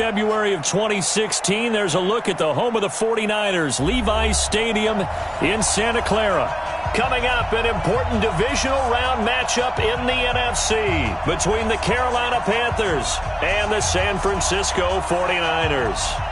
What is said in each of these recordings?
February of 2016. There's a look at the home of the 49ers, Levi's Stadium in Santa Clara. Coming up, an important divisional round matchup in the NFC between the Carolina Panthers and the San Francisco 49ers.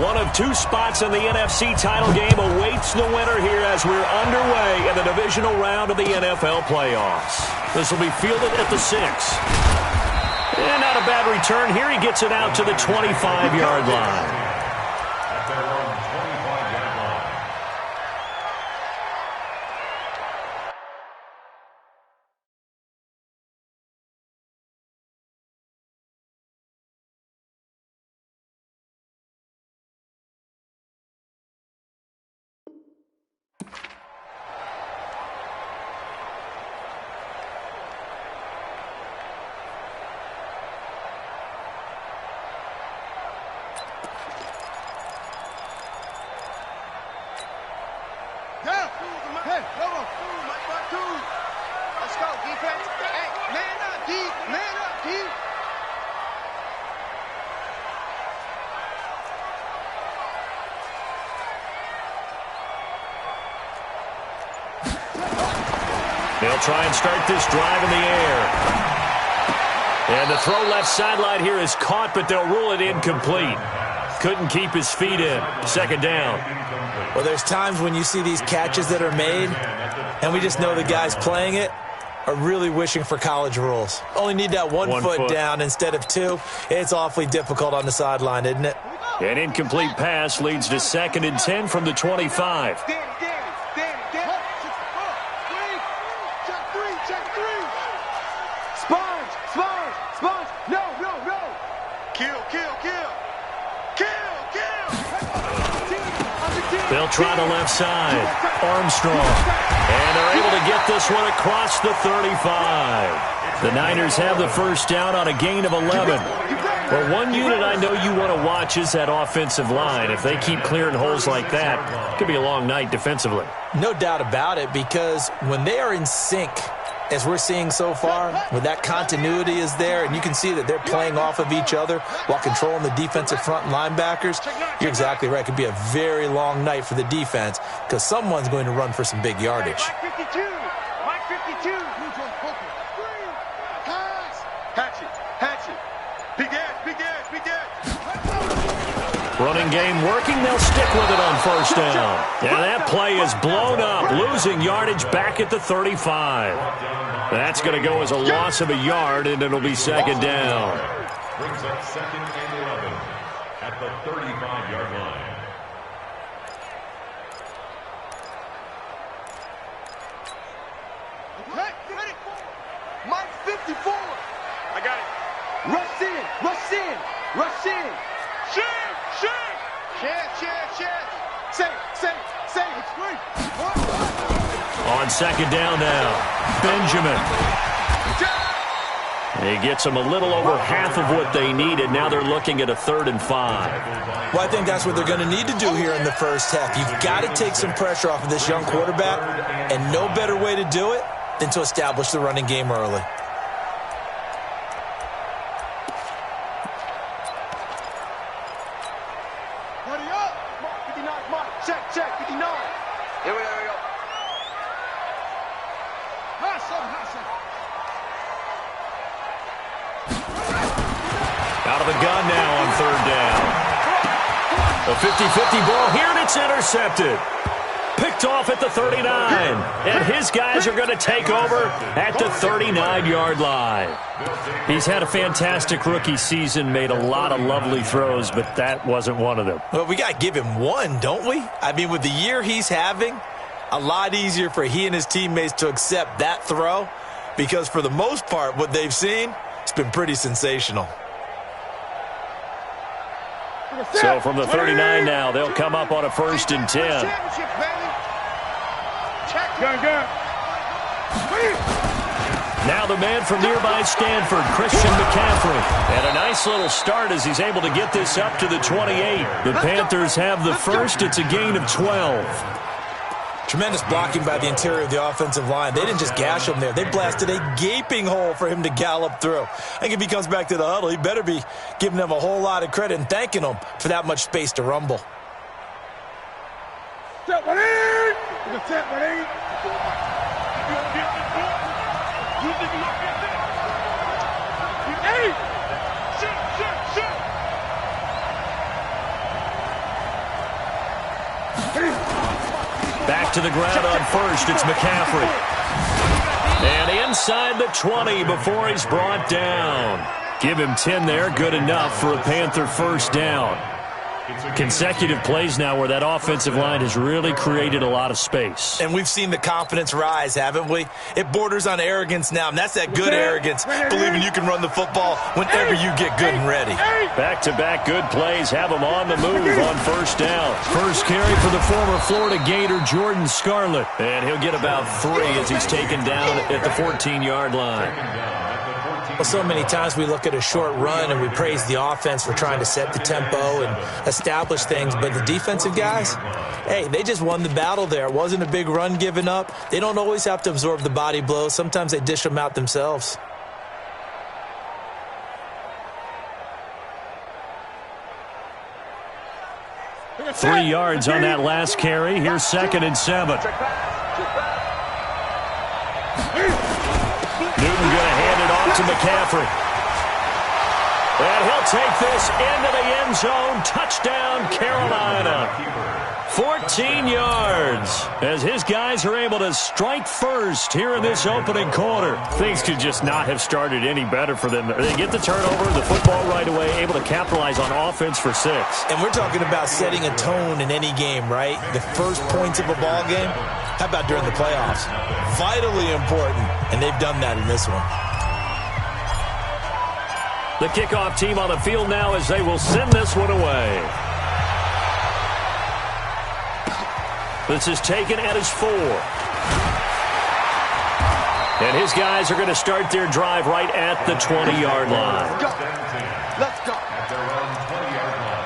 One of two spots in the NFC title game awaits the winner here as we're underway in the divisional round of the NFL playoffs. This will be fielded at the 6. And not a bad return here. He gets it out to the 25-yard line. They'll try and start this drive in the air. And the throw left sideline here is caught, but they'll rule it incomplete. Couldn't keep his feet in. Second down. Well, there's times when you see these catches that are made, and we just know the guys playing it are really wishing for college rules. Only need that one foot down instead of two. It's awfully difficult on the sideline, isn't it? An incomplete pass leads to 2nd and 10 from the 25. They'll try the left side. Armstrong. And they're able to get this one across the 35. The Niners have the first down on a gain of 11. Well, one unit I know you want to watch is that offensive line. If they keep clearing holes like that, it could be a long night defensively. No doubt about it, because when they are in sync, as we're seeing so far, when that continuity is there, and you can see that they're playing off of each other while controlling the defensive front linebackers, you're exactly right. It could be a very long night for the defense because someone's going to run for some big yardage. Mike 52. Mike 52. Hatchet. Big edge. Running game working. They'll stick with it on first down. Yeah, that play is blown up, losing yardage back at the 35. That's going to go as a loss of a yard, and it'll be second down. Brings up 2nd and 11 at the 35-yard line. Mike 54. I got it. Rush in. Say. On second down now, Benjamin. He gets them a little over half of what they needed. Now they're looking at a 3rd and 5. Well, I think that's what they're going to need to do here in the first half. You've got to take some pressure off of this young quarterback, and no better way to do it than to establish the running game early. Check, 59. Here we go. Out of the gun now on 3rd down. A 50-50 ball here, and it's intercepted. Picked off at the 39. And his guys are going to take over at the 39-yard line. He's had a fantastic rookie season, made a lot of lovely throws, but that wasn't one of them. Well, we got to give him one, don't we? I mean, with the year he's having, a lot easier for he and his teammates to accept that throw, because for the most part, what they've seen, it's been pretty sensational. So from the 39 now, they'll come up on a 1st and 10. Now the man from nearby Stanford, Christian McCaffrey. And a nice little start as he's able to get this up to the 28. The Panthers have the first. It's a gain of 12. Tremendous blocking by the interior of the offensive line. They didn't just gash him there. They blasted a gaping hole for him to gallop through. I think if he comes back to the huddle, he better be giving them a whole lot of credit and thanking them for that much space to rumble. Step one in. Step one in. Back to the ground on first, it's McCaffrey. And inside the 20 before he's brought down. Give him 10 there, good enough for a Panther first down. Consecutive plays now where that offensive line has really created a lot of space. And we've seen the confidence rise, haven't we? It borders on arrogance now, and that's that good arrogance, believing you can run the football whenever you get good and ready. Back-to-back good plays have him on the move on first down. First carry for the former Florida Gator, Jordan Scarlett. And he'll get about 3 as he's taken down at the 14-yard line. Well, so many times we look at a short run and we praise the offense for trying to set the tempo and establish things, but the defensive guys, hey, they just won the battle there. It wasn't a big run given up. They don't always have to absorb the body blows. Sometimes they dish them out themselves. Three yards on that last carry. Here's 2nd and 7. Newton going to hand it off to McCaffrey. And he'll take this into the end zone. Touchdown, Carolina. 14 yards as his guys are able to strike first here in this opening quarter. Things could just not have started any better for them. They get the turnover, the football right away, able to capitalize on offense for 6. And we're talking about setting a tone in any game, right? The first points of a ball game. How about during the playoffs? Vitally important, and they've done that in this one. The kickoff team on the field now as they will send this one away. This is taken at his 4. And his guys are going to start their drive right at the 20-yard line. Let's go. Let's go. At their own 20-yard line.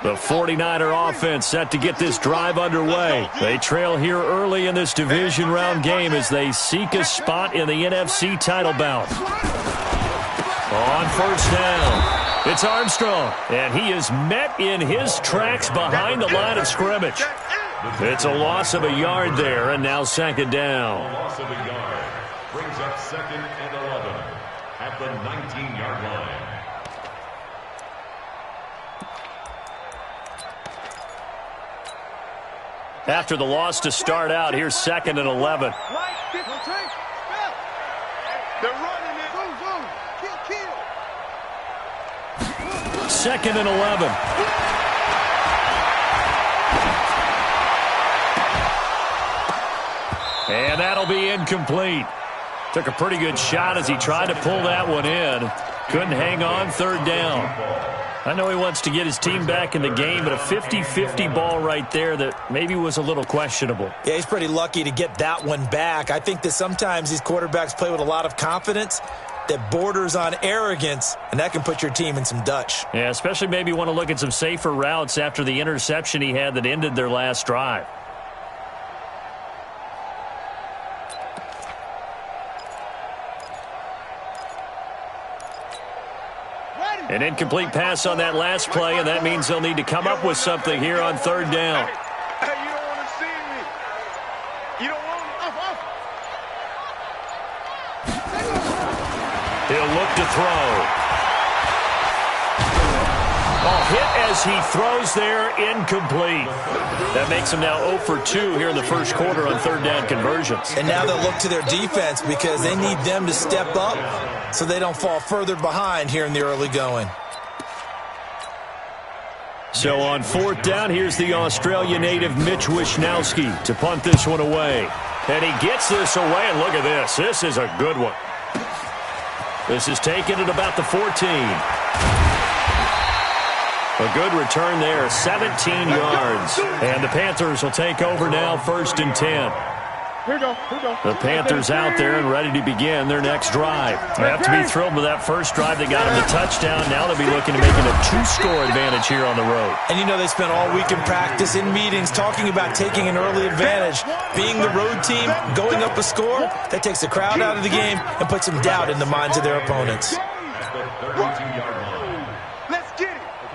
The 49er offense set to get this drive underway. They trail here early in this division round game as they seek a spot in the NFC title bout. On first down, it's Armstrong, and he is met in his tracks behind the line of scrimmage. It's a loss of a yard there, and now 2nd down. Loss of a yard brings up 2nd and 11 at the 19-yard line. After the loss to start out, here's 2nd and 11. They're running it. 2nd and 11. And that'll be incomplete. Took a pretty good shot as he tried to pull that one in. Couldn't hang on, 3rd down. I know he wants to get his team back in the game, but a 50-50 ball right there that maybe was a little questionable. Yeah, he's pretty lucky to get that one back. I think that sometimes these quarterbacks play with a lot of confidence that borders on arrogance, and that can put your team in some Dutch. Yeah, especially maybe want to look at some safer routes after the interception he had that ended their last drive. An incomplete pass on that last play, and that means they'll need to come up with something here on 3rd down. Hey, you don't want to see me. You don't want to. He'll look to throw. Hit as he throws there, incomplete. That makes him now 0 for 2 here in the first quarter on 3rd down conversions. And now they'll look to their defense because they need them to step up so they don't fall further behind here in the early going. So on 4th down, here's the Australia native Mitch Wishnowski to punt this one away. And he gets this away, and look at this. This is a good one. This is taken at about the 14. A good return there, 17 yards. And the Panthers will take over now, 1st and 10. Here we go. The Panthers out there and ready to begin their next drive. They have to be thrilled with that first drive. They got them the touchdown. Now they'll be looking to make it a 2-score advantage here on the road. And you know they spent all week in practice, in meetings, talking about taking an early advantage. Being the road team, going up a score, that takes the crowd out of the game and puts some doubt in the minds of their opponents.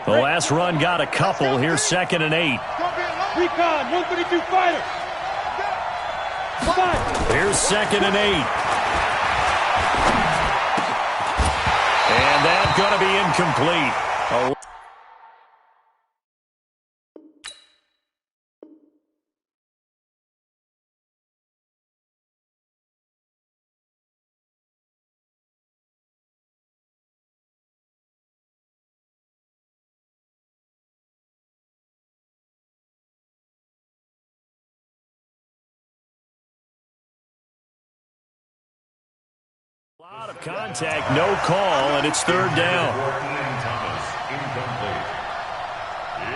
The last run got a couple. Here's 2nd and 8. Recon, 132 fighter. Here's 2nd and 8. And that's going to be incomplete. A lot of contact, no call, and it's 3rd down. Thomas, incomplete.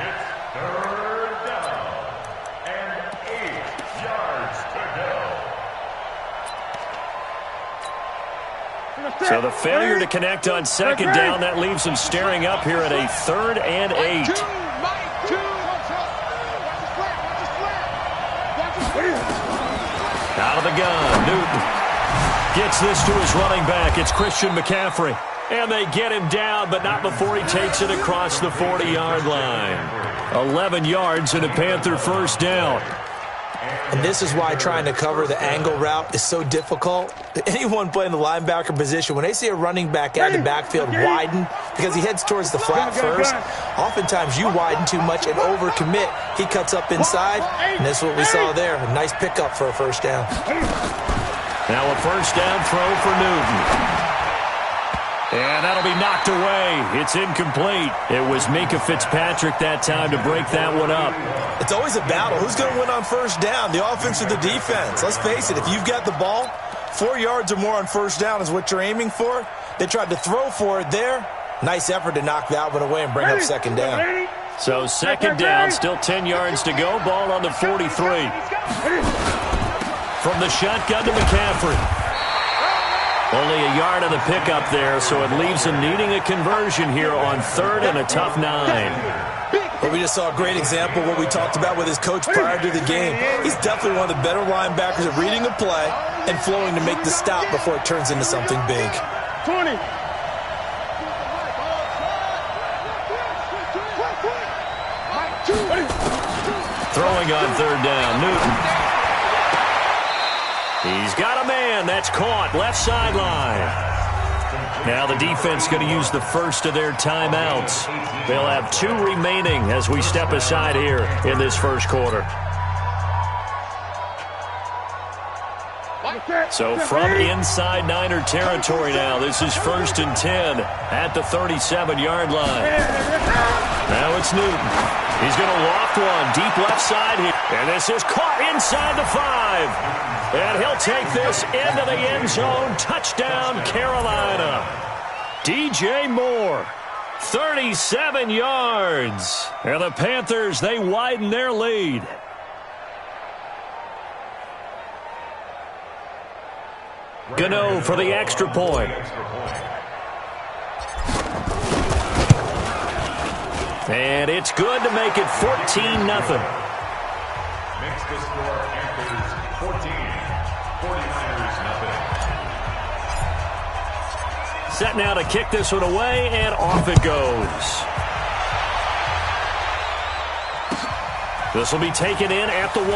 It's 3rd down and 8 yards to go. So the failure to connect on 2nd down, that leaves them staring up here at a 3rd and 8. Out of the gun, Newton gets this to his running back. It's Christian McCaffrey. And they get him down, but not before he takes it across the 40-yard line. 11 yards and a Panther 1st down. And this is why trying to cover the angle route is so difficult. Anyone playing the linebacker position, when they see a running back out of the backfield widen, because he heads towards the flat first, oftentimes you widen too much and overcommit. He cuts up inside, and this is what we saw there. A nice pickup for a 1st down. Now a 1st down throw for Newton. And that'll be knocked away. It's incomplete. It was Minkah Fitzpatrick that time to break that one up. It's always a battle. Who's going to win on 1st down, the offense or the defense? Let's face it, if you've got the ball, 4 yards or more on 1st down is what you're aiming for. They tried to throw for it there. Nice effort to knock that one away and bring up 2nd down. So 2nd down, still 10 yards to go. Ball on the 43. From the shotgun to McCaffrey. Only a yard on the pickup there, so it leaves him needing a conversion here on 3rd and a tough 9. Well, we just saw a great example of what we talked about with his coach prior to the game. He's definitely one of the better linebackers at reading a play and flowing to make the stop before it turns into something big. 20. Throwing on 3rd down, Newton. He's got a man. That's caught. Left sideline. Now the defense going to use the first of their timeouts. They'll have 2 remaining as we step aside here in this 1st quarter. So from inside Niner territory now, this is 1st and 10 at the 37-yard line. Now it's Newton. He's going to loft one deep left side here. And this is caught inside the 5. And he'll take this into the end zone. Touchdown, Carolina. DJ Moore, 37 yards. And the Panthers, they widen their lead. Gano for the extra point. And it's good to make it 14-0. Makes the score Panthers 14, 49ers nothing. Set now to kick this one away, and off it goes. This will be taken in at the 1.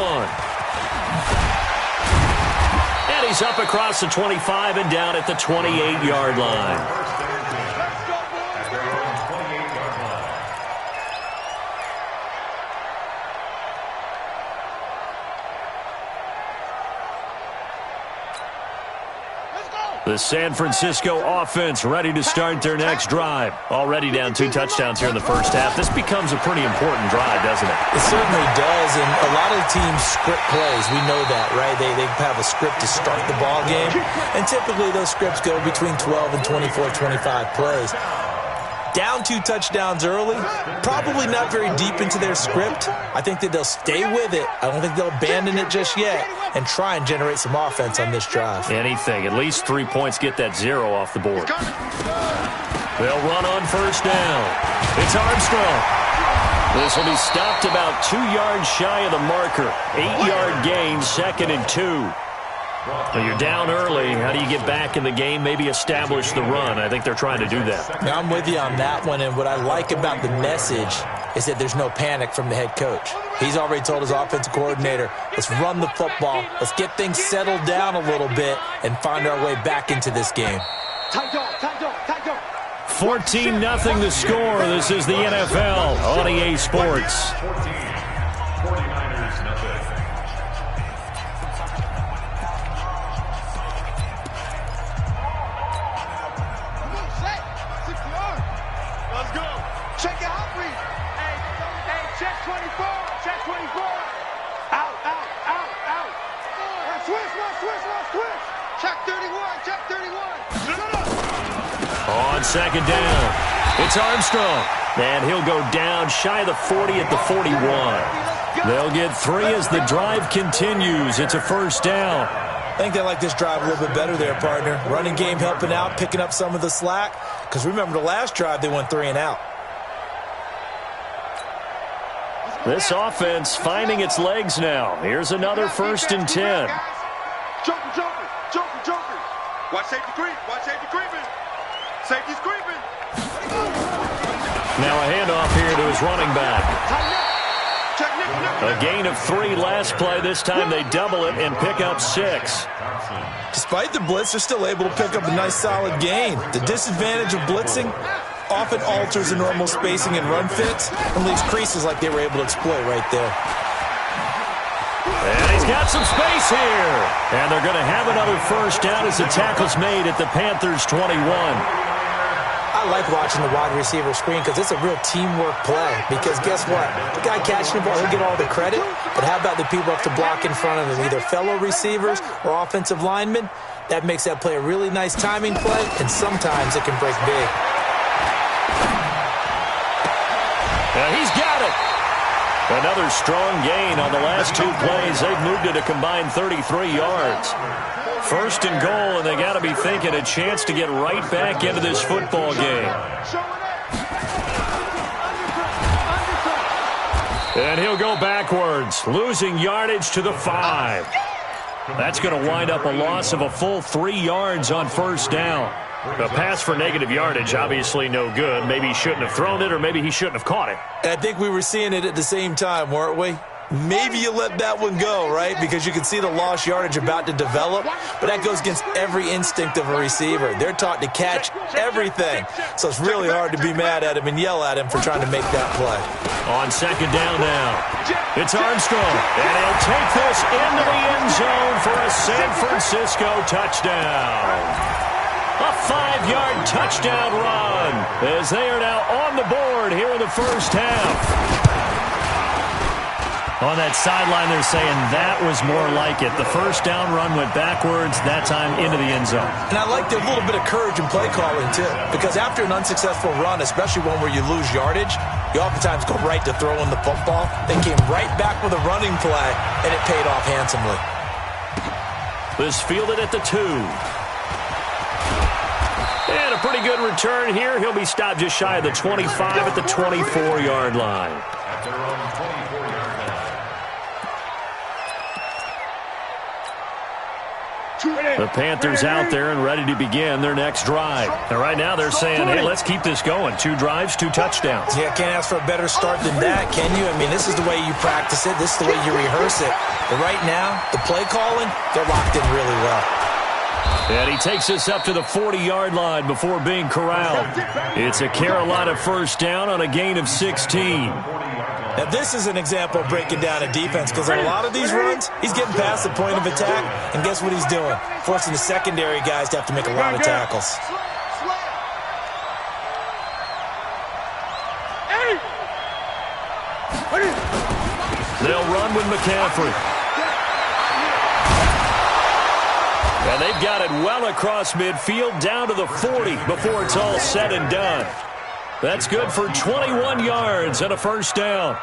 And he's up across the 25 and down at the 28-yard line. The San Francisco offense ready to start their next drive. Already down 2 touchdowns here in the first half. This becomes a pretty important drive, doesn't it? It certainly does, and a lot of teams script plays. We know that, right? They have a script to start the ball game, and typically those scripts go between 12 and 24, 25 plays. Down 2 touchdowns early, probably not very deep into their script. I think that they'll stay with it. I don't think they'll abandon it just yet and try and generate some offense on this drive. Anything. At least 3 points, get that 0 off the board. They'll run on first down. It's Armstrong. This will be stopped about 2 yards shy of the marker. 8-yard gain, 2nd and 2. Well, you're down early. How do you get back in the game, maybe establish the run? I think they're trying to do that. Now, I'm with you on that one, and what I like about the message is that there's no panic from the head coach. He's already told his offensive coordinator, let's run the football, let's get things settled down a little bit and find our way back into this game. 14-0 the score. This is the NFL on EA Sports. 49ers nothing. Let's go. Check your hot read. Hey, check 24. Check 24. Out. Switch. Check 31. Check 31. On second down, it's Armstrong. And he'll go down shy of the 40 at the 41. They'll get 3 as the drive continues. It's a first down. I think they like this drive a little bit better there, partner. Running game helping out, picking up some of the slack. Because remember, the last drive, they went 3 and out. This offense finding its legs now. Here's another 1st and 10. Joker. Watch safety creeping. Safety's creeping. Now a handoff here to his running back. A gain of 3 last play. This time they double it and pick up 6. Despite the blitz, they're still able to pick up a nice solid gain. The disadvantage of blitzing often alters the normal spacing and run fits and leaves creases like they were able to exploit right there. And he's got some space here. And they're going to have another first down as the tackle's made at the Panthers' 21. I like watching the wide receiver screen because it's a real teamwork play. Because guess what? The guy catching the ball, he'll get all the credit. But how about the people up to block in front of him, either fellow receivers or offensive linemen? That makes that play a really nice timing play, and sometimes it can break big. He's got it. Another strong gain on the last 2 plays. They've moved it a combined 33 yards. 1st and goal, and they got to be thinking a chance to get right back into this football game. And he'll go backwards, losing yardage to the 5. That's going to wind up a loss of a full 3 yards on first down. A pass for negative yardage, obviously no good. Maybe he shouldn't have thrown it, or maybe he shouldn't have caught it. And I think we were seeing it at the same time, weren't we? Maybe you let that one go, right? Because you can see the lost yardage about to develop, but that goes against every instinct of a receiver. They're taught to catch everything, so it's really hard to be mad at him and yell at him for trying to make that play. On second down now, it's Armstrong, and he'll take this into the end zone for a San Francisco touchdown. A 5-yard touchdown run as they are now on the board here in the first half. On that sideline, they're saying that was more like it. The first down run went backwards, that time into the end zone. And I like the little bit of courage in play calling, too. Because after an unsuccessful run, especially one where you lose yardage, you oftentimes go right to throwing the football. They came right back with a running play, and it paid off handsomely. This fielded at the 2. And a pretty good return here. He'll be stopped just shy of the 25 at the 24-yard line. At their own 24-yard line. The Panthers out there and ready to begin their next drive. And right now they're saying, hey, let's keep this going. 2 drives, 2 touchdowns. Yeah, can't ask for a better start than that, can you? I mean, this is the way you practice it. This is the way you rehearse it. But right now, the play calling, they're locked in really well. And he takes us up to the 40-yard line before being corralled. It's a Carolina first down on a gain of 16. Now, this is an example of breaking down a defense because on a lot of these runs, he's getting past the point of attack, and guess what he's doing? Forcing the secondary guys to have to make a lot of tackles. They'll run with McCaffrey. And they've got it well across midfield, down to the 40 before it's all said and done. That's good for 21 yards and a first down.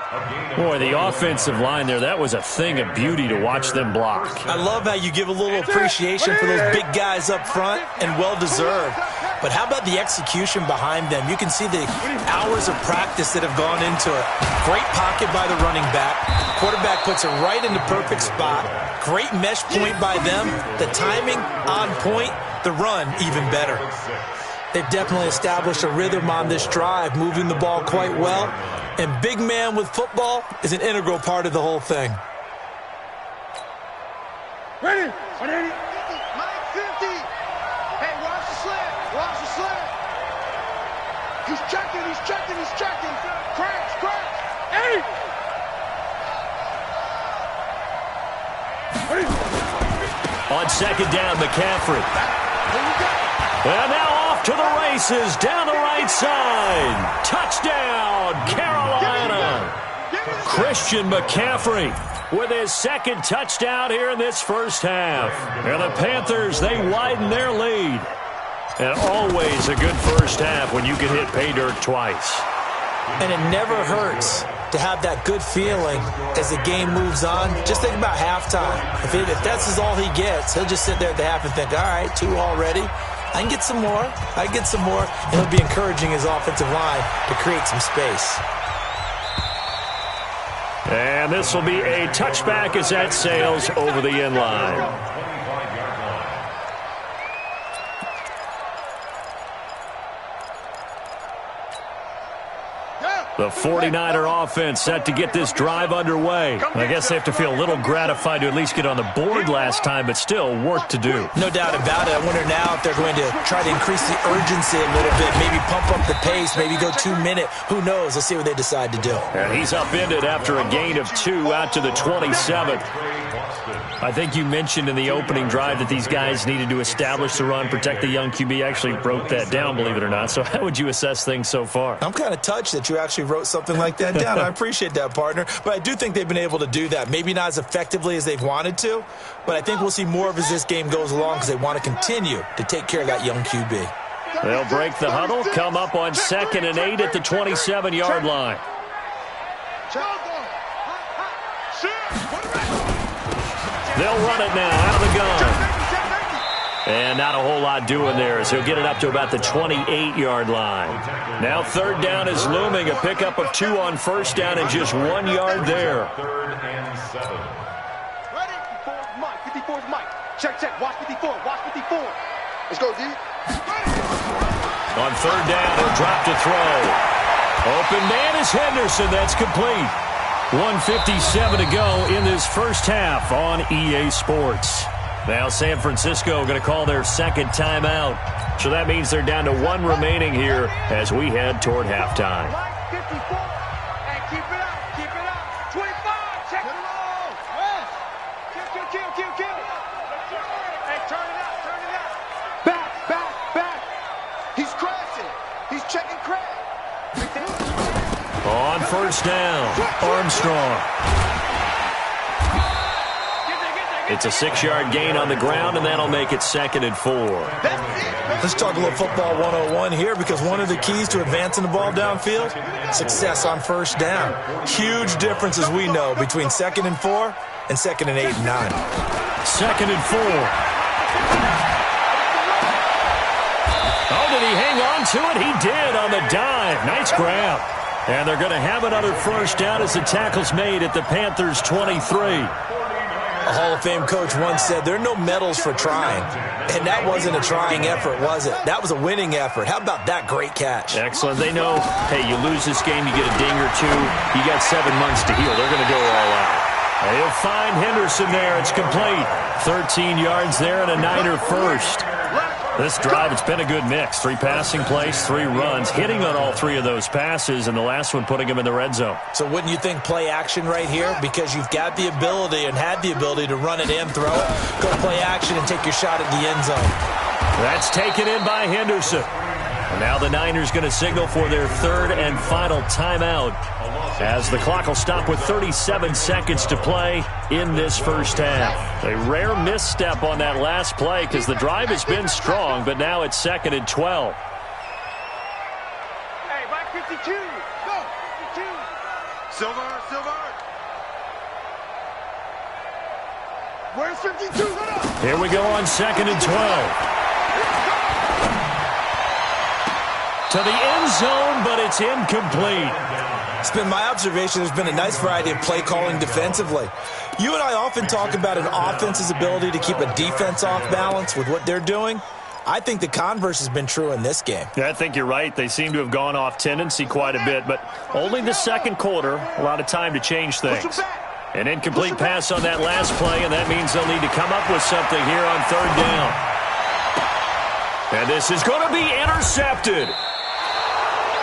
Boy, the offensive line there, that was a thing of beauty to watch them block. I love how you give a little appreciation for those big guys up front, and well-deserved. But how about the execution behind them? You can see the hours of practice that have gone into it. Great pocket by the running back. Quarterback puts it right in the perfect spot. Great mesh point by them. The timing on point. The run even better. They've definitely established a rhythm on this drive, moving the ball quite well. And big man with football is an integral part of the whole thing. Ready? 180. 950. Hey, watch the slant. Watch the slant. He's checking. He's checking. He's checking. Crash. Crash. Hey. On second down, McCaffrey. And now off to the races, down the right side. Touchdown, Carolina. Christian McCaffrey with his second touchdown here in this first half. And the Panthers, they widen their lead. And always a good first half when you can hit pay dirt twice. And it never hurts to have that good feeling as the game moves on. Just think about halftime. If that's all he gets, he'll just sit there at the half and think, all right, 2 already. I can get some more. I can get some more. And he'll be encouraging his offensive line to create some space. And this will be a touchback as that sails over the end line. The 49er offense set to get this drive underway. I guess they have to feel a little gratified to at least get on the board last time, but still work to do. No doubt about it. I wonder now if they're going to try to increase the urgency a little bit, maybe pump up the pace, maybe go 2 minute. Who knows? Let's see what they decide to do. And he's upended after a gain of 2 out to the 27th. I think you mentioned in the opening drive that these guys needed to establish the run, protect the young QB. Actually broke that down, believe it or not. So how would you assess things so far? I'm kind of touched that you actually wrote something like that down. I appreciate that, partner. But I do think they've been able to do that. Maybe not as effectively as they've wanted to, but I think we'll see more of as this game goes along because they want to continue to take care of that young QB. They'll break the huddle, come up on 2nd and 8 at the 27-yard line. They'll run it now out of the gun. And not a whole lot doing there as he'll get it up to about the 28-yard line. Now 3rd down is looming. A pickup of 2 on 1st down and just 1 yard there. 3rd and 7. Ready? 54's Mike. 54's Mike. Check, check. Watch 54. Watch 54. Let's go, D. On 3rd down, he'll drop to throw. Open man is Henderson. That's complete. 1:57 to go in this first half on EA Sports. Now San Francisco going to call their 2nd timeout. So that means they're down to 1 remaining here as we head toward halftime. 54. And keep it up. Keep it up. 25. Check it out. Kill. Hey, turn it out. Turn it out. Back. He's crashing. He's checking crash. On 1st down, Armstrong. It's a 6-yard gain on the ground, and that'll make it 2nd and 4. Let's talk a little football 101 here because one of the keys to advancing the ball downfield, success on 1st down. Huge difference, as we know, between 2nd and 4 and 2nd and 8 and 9. 2nd and 4. Oh, did he hang on to it? He did on the dive. Nice grab. And they're going to have another 1st down as the tackle's made at the Panthers' 23. A Hall of Fame coach once said, there are no medals for trying. And that wasn't a trying effort, was it? That was a winning effort. How about that great catch? Excellent. They know, hey, you lose this game, you get a ding or 2. You got 7 months to heal. They're going to go all out. And he'll find Henderson there. It's complete. 13 yards there and a Niner first. This drive, it's been a good mix. 3 passing plays, 3 runs, hitting on all 3 of those passes, and the last one putting him in the red zone. So wouldn't you think play action right here? Because you've got the ability and had the ability to run it and throw it. Go play action and take your shot at the end zone. That's taken in by Henderson. And now the Niners going to signal for their 3rd and final timeout as the clock will stop with 37 seconds to play in this first half. A rare misstep on that last play because the drive has been strong, but now it's 2nd and 12. Hey, back 52. Go. 52. Silver. Where's 52? Here we go on 2nd and 12. To the end zone, but it's incomplete. It's been my observation there's been a nice variety of play calling defensively. You and I often talk about an offense's ability to keep a defense off balance with what they're doing. I think the converse has been true in this game. Yeah, I think you're right. They seem to have gone off tendency quite a bit, but only the second quarter, a lot of time to change things. An incomplete pass on that last play, and that means they'll need to come up with something here on 3rd down. And this is going to be intercepted.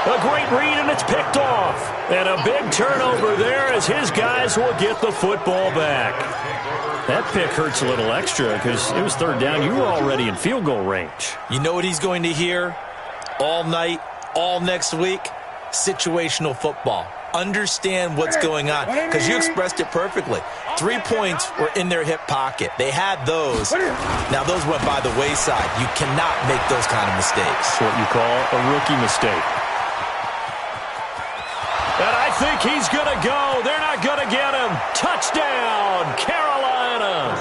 A great read, and it's picked off. And a big turnover there as his guys will get the football back. That pick hurts a little extra because it was 3rd down. You were already in field goal range. You know what he's going to hear all night, all next week? Situational football. Understand what's going on because you expressed it perfectly. 3 points were in their hip pocket. They had those. Now, those went by the wayside. You cannot make those kind of mistakes. What you call a rookie mistake. And I think he's going to go. They're not going to get him. Touchdown, Carolina.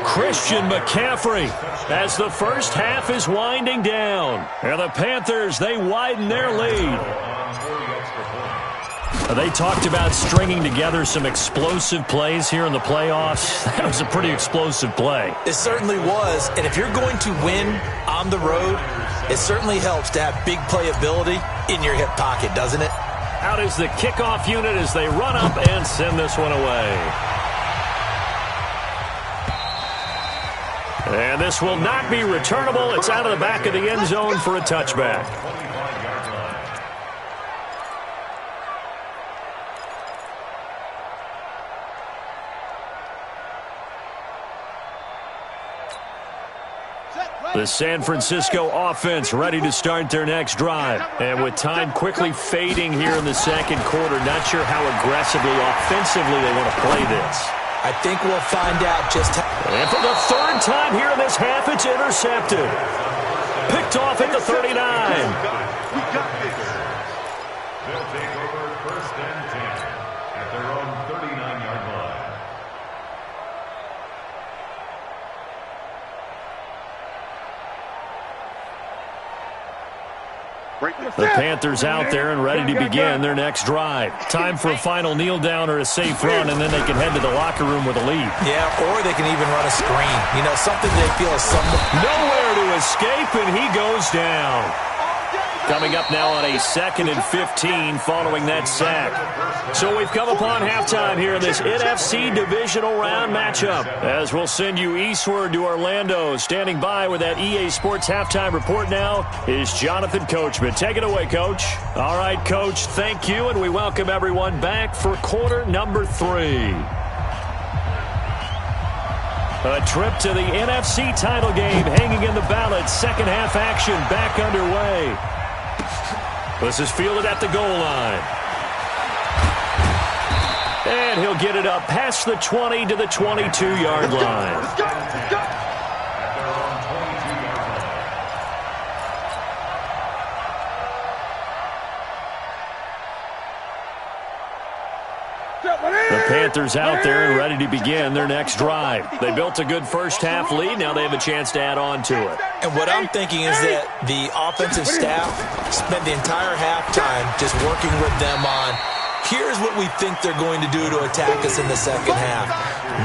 Christian McCaffrey as the first half is winding down. And the Panthers, they widen their lead. They talked about stringing together some explosive plays here in the playoffs. That was a pretty explosive play. It certainly was. And if you're going to win on the road, it certainly helps to have big playability in your hip pocket, doesn't it? Out is the kickoff unit as they run up and send this one away. And this will not be returnable. It's out of the back of the end zone for a touchback. The San Francisco offense ready to start their next drive. And with time quickly fading here in the second quarter, not sure how aggressively, offensively they want to play this. I think we'll find out just how. And for the 3rd time here in this half, it's intercepted. Picked off at the 39. We got this. They'll take over 1st and 10 at their own 39-yard line. The Panthers out there and ready to begin their next drive. Time for a final kneel down or a safe run, and then they can head to the locker room with a lead. Yeah, or they can even run a screen. You know, something they feel is somewhat. Nowhere to escape, and he goes down. Coming up now on a 2nd and 15 following that sack. So we've come upon halftime here in this NFC divisional round matchup. As we'll send you eastward to Orlando. Standing by with that EA Sports halftime report now is Jonathan Coachman. Take it away, Coach. All right, Coach, thank you, and we welcome everyone back for quarter number 3. A trip to the NFC title game hanging in the balance. Second half action back underway. This is fielded at the goal line. And he'll get it up past the 20 to the 22-yard line. Let's go. Let's go. The Panthers out there and ready to begin their next drive. They built a good first half lead. Now they have a chance to add on to it. And what I'm thinking is that the offensive staff spent the entire halftime just working with them on, here's what we think they're going to do to attack us in the second half.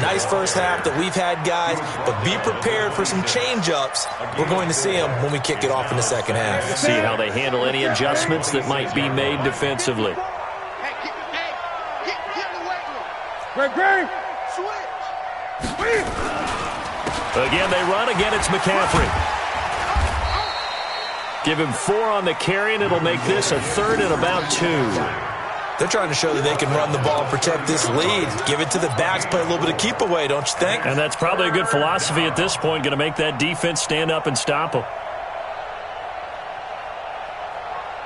Nice first half that we've had, guys, but be prepared for some change-ups. We're going to see them when we kick it off in the second half. See how they handle any adjustments that might be made defensively. Great. Switch. Again, they run. Again, it's McCaffrey. Give him 4 on the carry, and it'll make this a 3rd and about 2. They're trying to show that they can run the ball and protect this lead. Give it to the backs, play a little bit of keep away, don't you think? And that's probably a good philosophy at this point, going to make that defense stand up and stop them.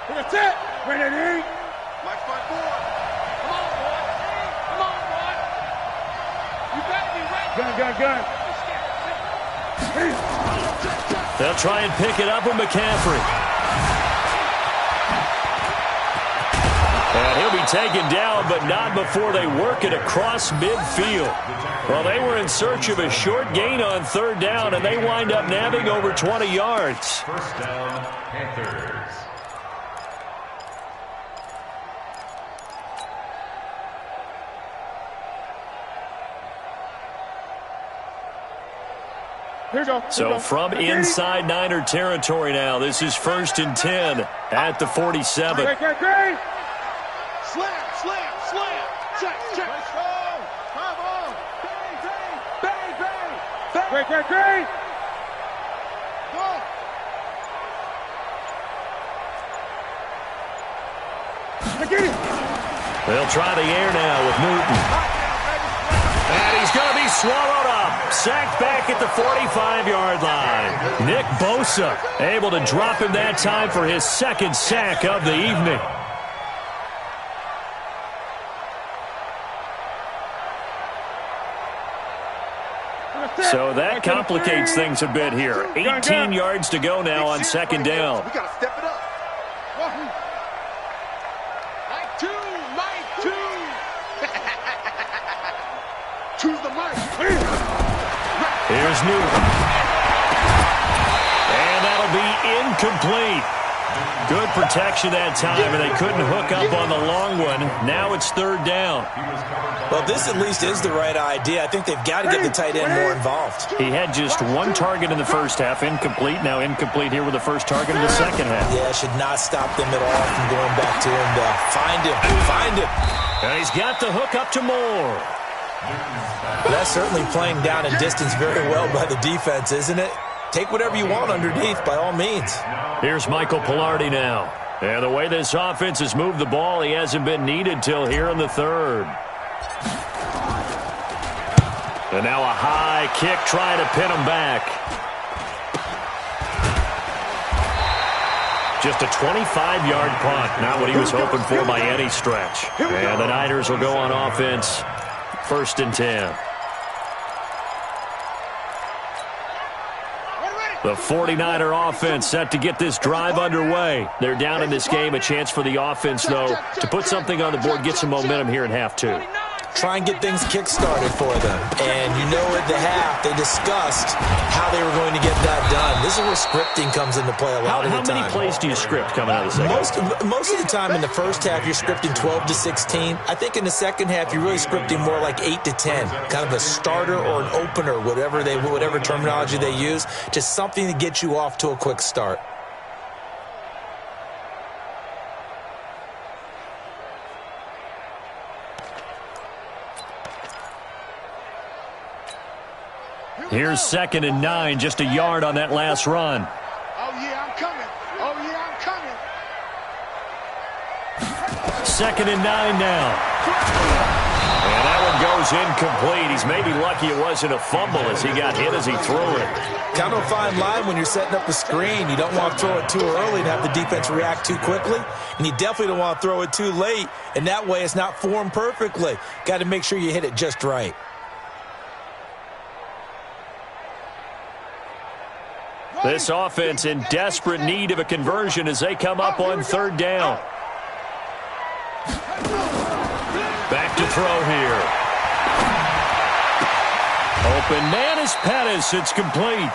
That's it. Ready, Mike 5-4. Come on, boy. Come on, boy. You better be ready. Gun. They'll try and pick it up with McCaffrey. And he'll be taken down, but not before they work it across midfield. Well, they were in search of a short gain on 3rd down, and they wind up nabbing over 20 yards. First down, Panthers. So from inside Niner territory now, this is 1st and 10 at the 47. Slam. Check. Come on. Bang. Great. Go. They'll try the air now with Newton. And he's going to be swallowed up. Sacked back at the 45-yard line. Nick Bosa able to drop him that time for his 2nd sack of the evening. So that complicates things a bit here. 18 yards to go now on 2nd down. We got to step it up. Mike 2. Choose the mic. Here's Newton. And that'll be incomplete. Good protection that time, and they couldn't hook up on the long one. Now it's 3rd down. Well, this at least is the right idea. I think they've got to get the tight end more involved. He had just 1 target in the first half, incomplete. Now incomplete here with the first target in the second half. Yeah, should not stop them at all from going back to him. Find him. And he's got the hook up to Moore. That's certainly playing down in distance very well by the defense, isn't it? Take whatever you want underneath, by all means. Here's Michael Pilardi now. And the way this offense has moved the ball, he hasn't been needed till here in the 3rd. And now a high kick trying to pin him back. Just a 25-yard punt. Not what he was hoping for by any stretch. And the Niners will go on offense. 1st and 10. The 49er offense set to get this drive underway. They're down in this game. A chance for the offense, though, to put something on the board, get some momentum here in half 2. Try and get things kick-started for them. And you know at the half, they discussed how they were going to get that done. This is where scripting comes into play a lot of the time. How many plays do you script coming out of the second? Most of the time in the first half, you're scripting 12 to 16. I think in the second half, you're really scripting more like 8 to 10. Kind of a starter or an opener, whatever terminology they use. Just something to get you off to a quick start. Here's 2nd and 9, just a yard on that last run. Oh, yeah, I'm coming. 2nd and 9 now. And that one goes incomplete. He's maybe lucky it wasn't a fumble as he got hit as he threw it. Kind of a fine line when you're setting up the screen. You don't want to throw it too early and have the defense react too quickly. And you definitely don't want to throw it too late. And that way it's not formed perfectly. Got to make sure you hit it just right. This offense in desperate need of a conversion as they come up on 3rd down. Back to throw here. Open man is Pettis. It's complete.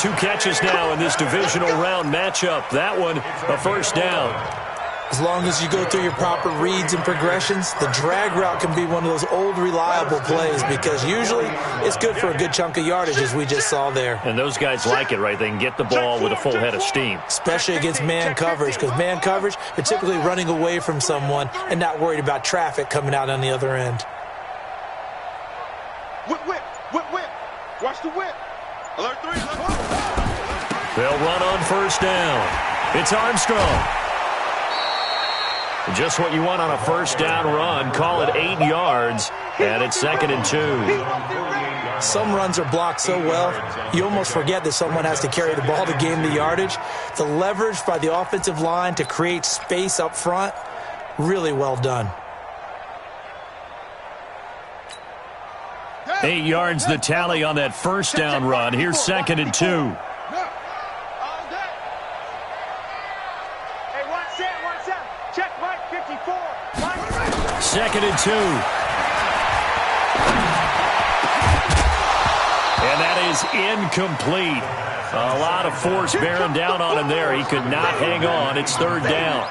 2 catches now in this divisional round matchup. That one, a 1st down. As long as you go through your proper reads and progressions, the drag route can be one of those old reliable plays because usually it's good for a good chunk of yardage as we just saw there. And those guys like it, right? They can get the ball with a full head of steam. Especially against man coverage because man coverage, they're typically running away from someone and not worried about traffic coming out on the other end. Whip. Watch the whip. Alert 3. They'll run on 1st down. It's Armstrong. Just what you want on a first down run. Call it 8 yards, and it's 2nd and 2. Some runs are blocked so well, you almost forget that someone has to carry the ball to gain the yardage. The leverage by the offensive line to create space up front, really well done. 8 yards the tally on that first down run. Here's 2nd and 2. 2nd and 2. And that is incomplete. A lot of force bearing down on him there. He could not hang on. It's 3rd down.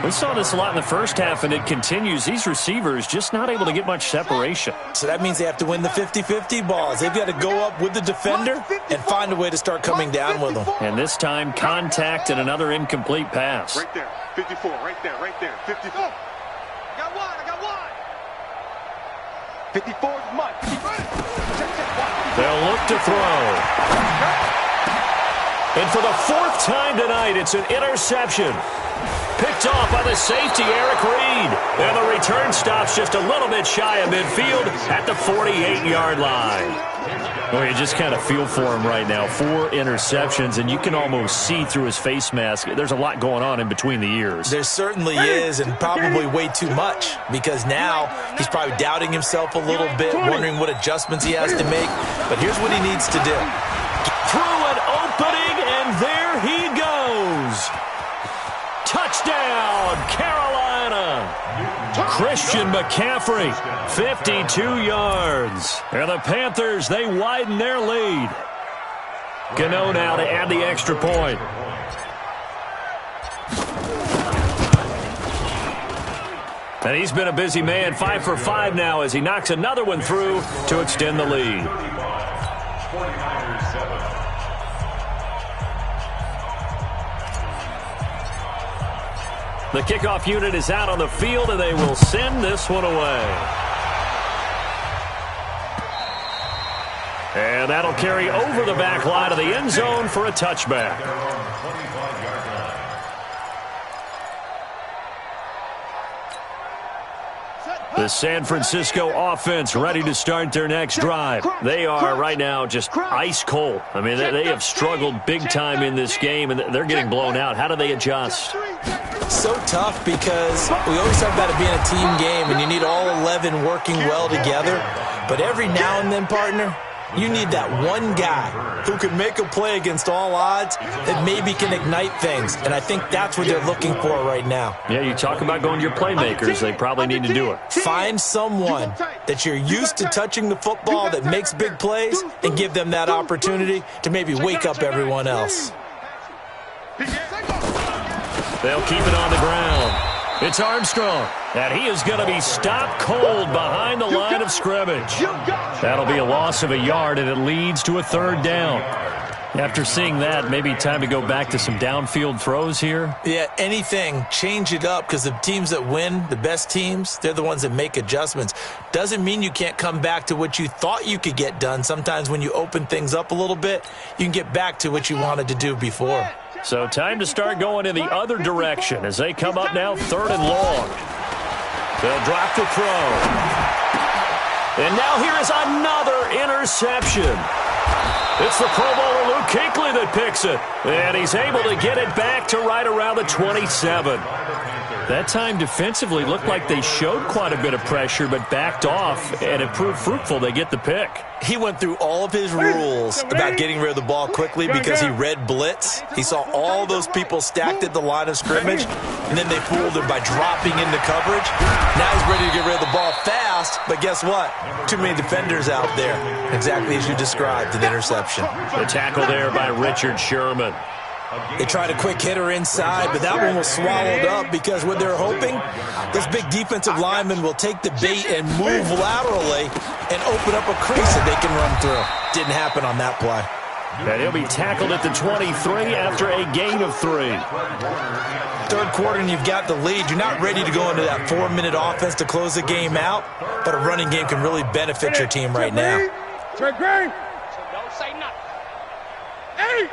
We saw this a lot in the first half, and it continues. These receivers just not able to get much separation. So that means they have to win the 50-50 balls. They've got to go up with the defender and find a way to start coming down with them. And this time, contact and another incomplete pass. Right there. 54. Right there. 54. I got one. 54 is Mike. They'll look to throw. And for the 4th time tonight, it's an interception. Picked off by the safety, Eric Reed. And the return stops just a little bit shy of midfield at the 48-yard line. Well, you just kind of feel for him right now. 4 interceptions, and you can almost see through his face mask. There's a lot going on in between the ears. There certainly is, and probably way too much, because now he's probably doubting himself a little bit, wondering what adjustments he has to make. But here's what he needs to do. Through an opening, and there he goes. Touchdown, Carolina. Christian McCaffrey, 52 yards. And the Panthers, they widen their lead. Gano now to add the extra point. And he's been a busy man, 5 for 5 now as he knocks another one through to extend the lead. 49ers 7. The kickoff unit is out on the field, and they will send this one away. And that'll carry over the back line of the end zone for a touchback. The San Francisco offense ready to start their next drive. They are right now just ice cold. I mean, they have struggled big time in this game, and they're getting blown out. How do they adjust? So tough because we always talk about it being a team game, and you need all 11 working well together. But every now and then, partner, you need that one guy who can make a play against all odds that maybe can ignite things. And I think that's what they're looking for right now. Yeah, you talk about going to your playmakers. They probably need to do it. Find someone that you're used to touching the football that makes big plays and give them that opportunity to maybe wake up everyone else. They'll keep it on the ground. It's Armstrong, and he is going to be stopped cold behind the line of scrimmage. That'll be a loss of a yard, and it leads to a 3rd down. After seeing that, maybe time to go back to some downfield throws here. Yeah, anything. Change it up, because the teams that win, the best teams, they're the ones that make adjustments. Doesn't mean you can't come back to what you thought you could get done. Sometimes when you open things up a little bit, you can get back to what you wanted to do before. So time to start going in the other direction as they come up now 3rd and long. They'll drop the throw. And now here is another interception. It's the Pro Bowler Luke Kuechly that picks it. And he's able to get it back to right around the 27. That time defensively looked like they showed quite a bit of pressure but backed off, and it proved fruitful. They get the pick. He went through all of his rules about getting rid of the ball quickly because he read blitz. He saw all those people stacked at the line of scrimmage, and then they fooled him by dropping into coverage. Now he's ready to get rid of the ball fast, but guess what? Too many defenders out there, exactly as you described, an interception. The tackle there by Richard Sherman. They tried a quick hitter inside, but that one was swallowed up because what they're hoping, this big defensive lineman will take the bait and move laterally and open up a crease that they can run through. Didn't happen on that play. And he'll be tackled at the 23 after a gain of 3. 3rd quarter and you've got the lead. You're not ready to go into that 4-minute offense to close the game out, but a running game can really benefit your team right now. Don't say nothing. Hey!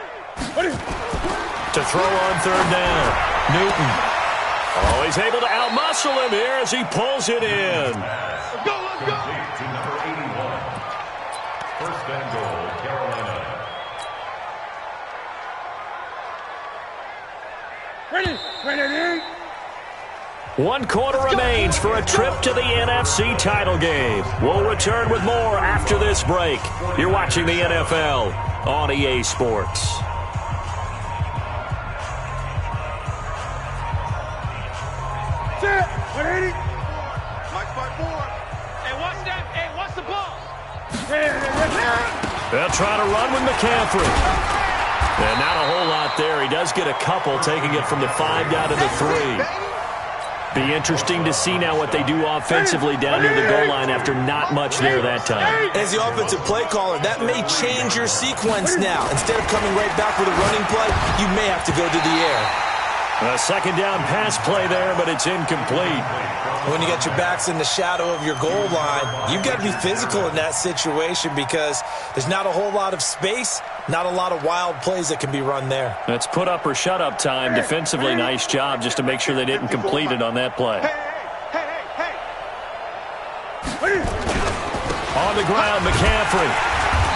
To throw on third down. Newton. Oh, he's able to outmuscle him here as he pulls it in. Let's go, let's go. To number 81. First and goal, Carolina. Ready. 1 quarter remains for a trip to the NFC title game. We'll return with more after this break. You're watching the NFL on EA Sports. Set. 180. Mike 5-4. Hey, watch that. Hey, watch the ball. They'll try to run with McCaffrey. And not a whole lot there. He does get a couple, taking it from the 5 down to the 3. Be interesting to see now what they do offensively down near the goal line after not much there that time. As the offensive play caller, that may change your sequence now. Instead of coming right back with a running play, you may have to go to the air. A second down pass play there, but it's incomplete. When you get your backs in the shadow of your goal line, you've got to be physical in that situation because there's not a whole lot of space, not a lot of wild plays that can be run there. That's put up or shut up time. Defensively, nice job just to make sure they didn't complete it on that play. On the ground, McCaffrey.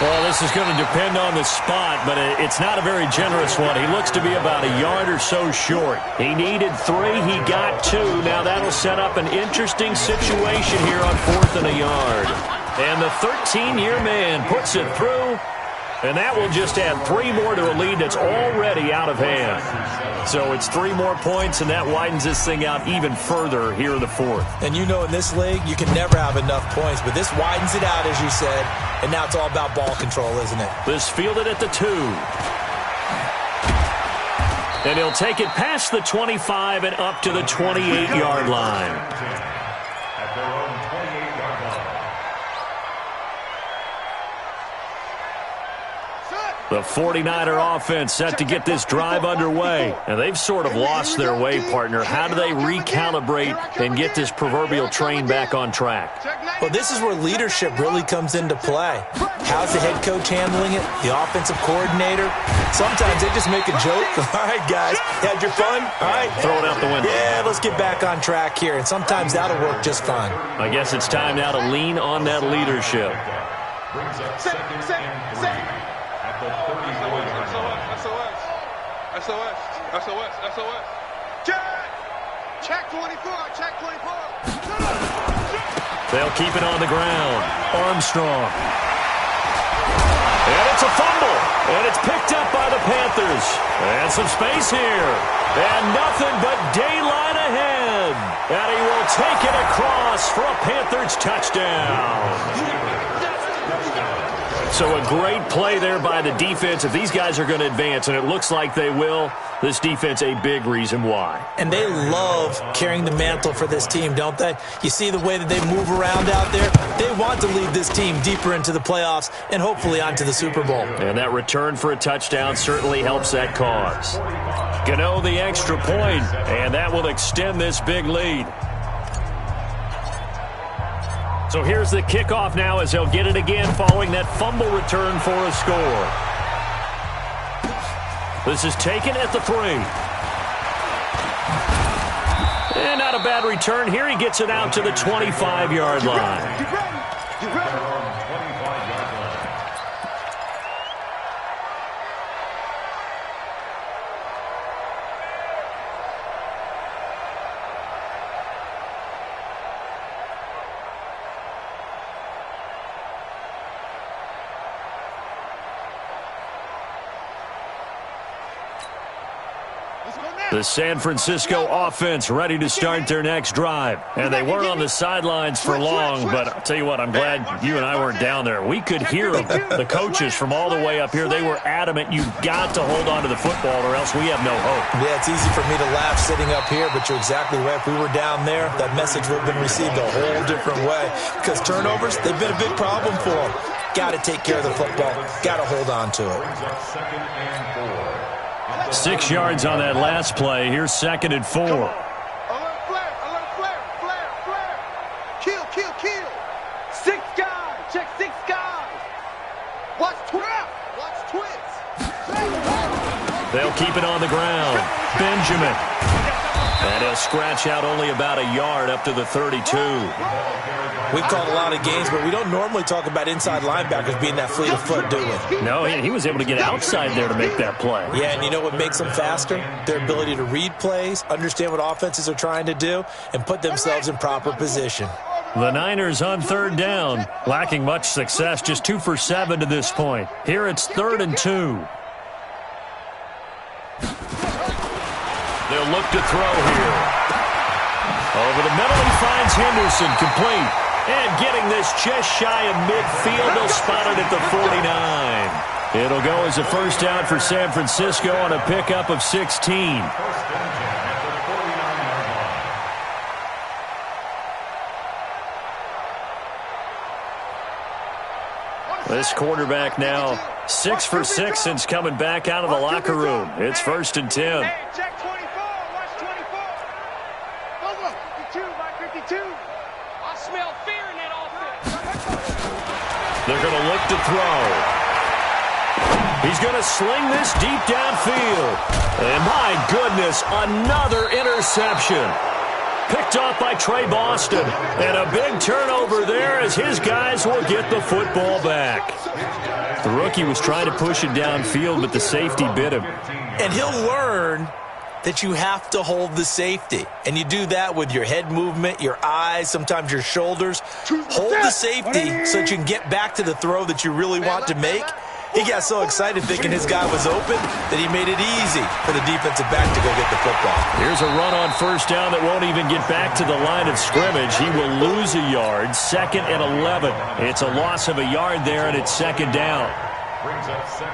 Well, this is going to depend on the spot, but it's not a very generous one. He looks to be about a yard or so short. He needed 3. He got 2. Now that'll set up an interesting situation here on 4th and a yard. And the 13-year man puts it through, and that will just add 3 more to a lead that's already out of hand. So it's 3 more points, and that widens this thing out even further here in the 4th. And you know in this league, you can never have enough points, but this widens it out, as you said, and now it's all about ball control, isn't it? This fielded at the 2. And he'll take it past the 25 and up to the 28-yard line. At their own 28-yard line. The 49er offense set to get this drive underway. And they've sort of lost their way, partner. How do they recalibrate and get this proverbial train back on track? Well, this is where leadership really comes into play. How's the head coach handling it? The offensive coordinator? Sometimes they just make a joke. All right, guys, had your fun? All right. Throw it out the window. Yeah, let's get back on track here. And sometimes that'll work just fine. I guess it's time now to lean on that leadership. Brings up second and 3 at the 34-yard line. SOS. Check 24. Check 24. They'll keep it on the ground. Armstrong. And it's a fumble. And it's picked up by the Panthers. And some space here. And nothing but daylight ahead. And he will take it across for a Panthers touchdown. So a great play there by the defense. If these guys are going to advance, and it looks like they will, this defense a big reason why. And they love carrying the mantle for this team, don't they? You see the way that they move around out there? They want to lead this team deeper into the playoffs and hopefully onto the Super Bowl. And that return for a touchdown certainly helps that cause. Gano the extra point, and that will extend this big lead. So here's the kickoff now as they'll get it again following that fumble return for a score. This is taken at the 3. And not a bad return here. He gets it out to the 25-yard line. The San Francisco offense ready to start their next drive. And they weren't on the sidelines for long, but I'll tell you what, I'm glad you and I weren't down there. We could hear the coaches from all the way up here. They were adamant, you've got to hold on to the football or else we have no hope. Yeah, it's easy for me to laugh sitting up here, but you're exactly right. If we were down there, that message would have been received a whole different way. Because turnovers, they've been a big problem for them. Got to take care of the football. Got to hold on to it. 6 yards on that last play. Here's 2nd and 4. Alert flare. Kill. 6 guys. Check 6 guys. Watch twins. They'll keep it on the ground. Benjamin. And he'll scratch out only about a yard up to the 32. We've called a lot of games, but we don't normally talk about inside linebackers being that fleet of foot, do we? No, he was able to get outside there to make that play. Yeah, and you know what makes them faster? Their ability to read plays, understand what offenses are trying to do, and put themselves in proper position. The Niners on third down, lacking much success, just 2 for 7 to this point. Here it's 3rd and 2. They'll look to throw here. Over the middle, he finds Henderson, complete. And getting this just shy of midfield, they'll spot it at the 49. It'll go as a first down for San Francisco on a pickup of 16. This quarterback now 6 for 6 since coming back out of the locker room. It's 1st and 10. Hey, check 24. Watch 24. 52 by 52. I smell fear in that offense. They're going to look to throw. He's going to sling this deep downfield. And my goodness, another interception. Picked off by Trey Boston. And a big turnover there as his guys will get the football back. The rookie was trying to push it downfield, but the safety bit him. And he'll learn that you have to hold the safety. And you do that with your head movement, your eyes, sometimes your shoulders. Hold the safety so that you can get back to the throw that you really want to make. He got so excited thinking his guy was open that he made it easy for the defensive back to go get the football. Here's a run on first down that won't even get back to the line of scrimmage. He will lose a yard. 2nd and 11. It's a loss of a yard there, and it's 2nd down.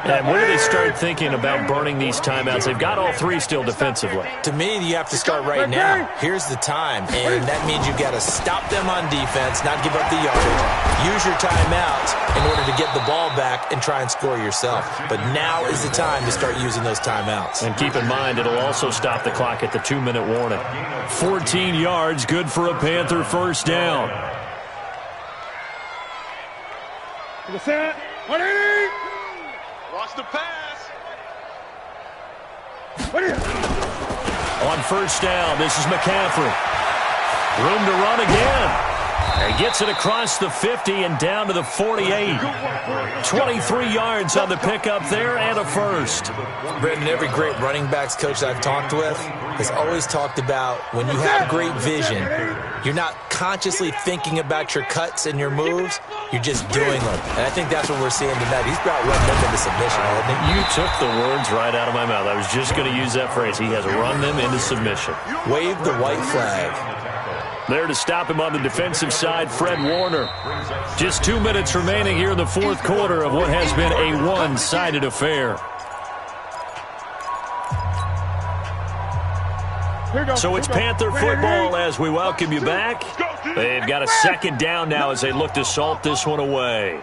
And when do they start thinking about burning these timeouts? They've got all 3 still defensively. To me, you have to start right now. Here's the time, and that means you've got to stop them on defense, not give up the yardage. Use your timeouts in order to get the ball back and try and score yourself. But now is the time to start using those timeouts. And keep in mind, it'll also stop the clock at the 2-minute warning. 14 yards, good for a Panther first down. Set. 180. Watch the pass. On first down, this is McCaffrey. Room to run again. And gets it across the 50 and down to the 48. 23 yards on the pickup there and a first. Brendan, every great running backs coach I've talked with has always talked about when you have great vision, you're not consciously thinking about your cuts and your moves, you're just doing them. And I think that's what we're seeing tonight. He's about running them into submission, hasn't he? You took the words right out of my mouth. I was just going to use that phrase. He has run them into submission. Wave the white flag. There to stop him on the defensive side, Fred Warner. Just 2 minutes remaining here in the 4th quarter of what has been a one-sided affair. So it's Panther football as we welcome you back. They've got a 2nd down now as they look to salt this one away.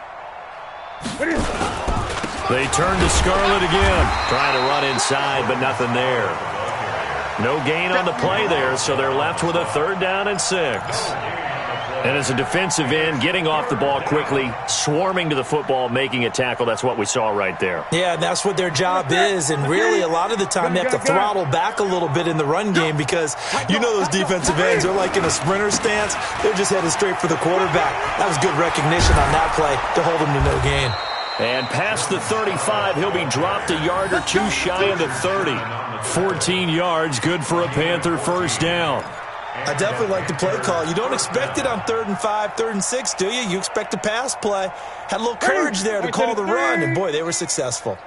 They turn to Scarlett again, trying to run inside, but nothing there. No gain on the play there, so they're left with a 3rd down and 6. And as a defensive end, getting off the ball quickly, swarming to the football, making a tackle, that's what we saw right there. Yeah, that's what their job is, and really a lot of the time they have to throttle back a little bit in the run game because you know those defensive ends, they're like in a sprinter stance. They're just headed straight for the quarterback. That was good recognition on that play to hold him to no gain. And past the 35, he'll be dropped a yard or 2 shy of the 30. 14 yards, good for a Panther first down. I definitely like the play call. You don't expect it on 3rd and 5, 3rd and 6, do you? You expect a pass play. Had a little courage there to call the run, and boy, they were successful.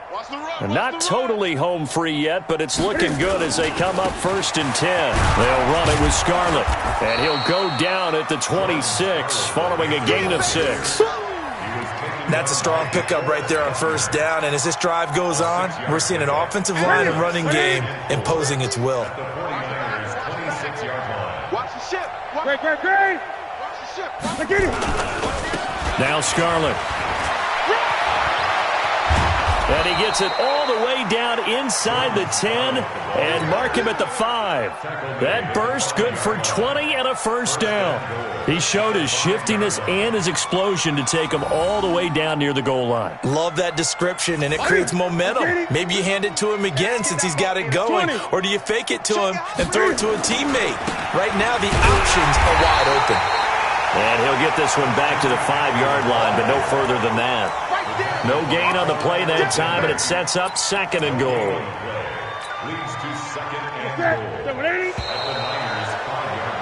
And not totally home free yet, but it's looking good as they come up 1st and 10. They'll run it with Scarlett, and he'll go down at the 26, following a gain of 6. That's a strong pickup right there on first down, and as this drive goes on, we're seeing an offensive line and running game imposing its will. Watch the ship. Great. Watch the ship. Get it. Now Scarlett. And he gets it all the way down inside the 10 and mark him at the 5. That burst good for 20 and a first down. He showed his shiftiness and his explosion to take him all the way down near the goal line. Love that description, and it creates momentum. Maybe you hand it to him again since he's got it going, or do you fake it to him and throw it to a teammate? Right now, the options are wide open. And he'll get this one back to the 5-yard line, but no further than that. No gain on the play that time, and it sets up 2nd and goal. Leads to 2nd and goal. At the Niners' 5-yard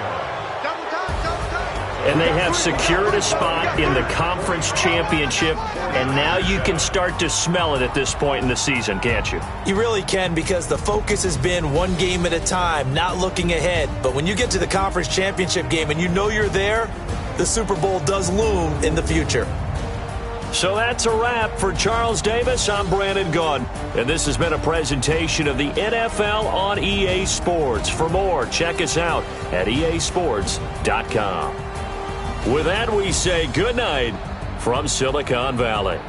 line. And they have secured a spot in the conference championship, and now you can start to smell it at this point in the season, can't you? You really can, because the focus has been one game at a time, not looking ahead. But when you get to the conference championship game and you know you're there, the Super Bowl does loom in the future. So that's a wrap for Charles Davis. I'm Brandon Gaudin, and this has been a presentation of the NFL on EA Sports. For more, check us out at easports.com. With that, we say good night from Silicon Valley.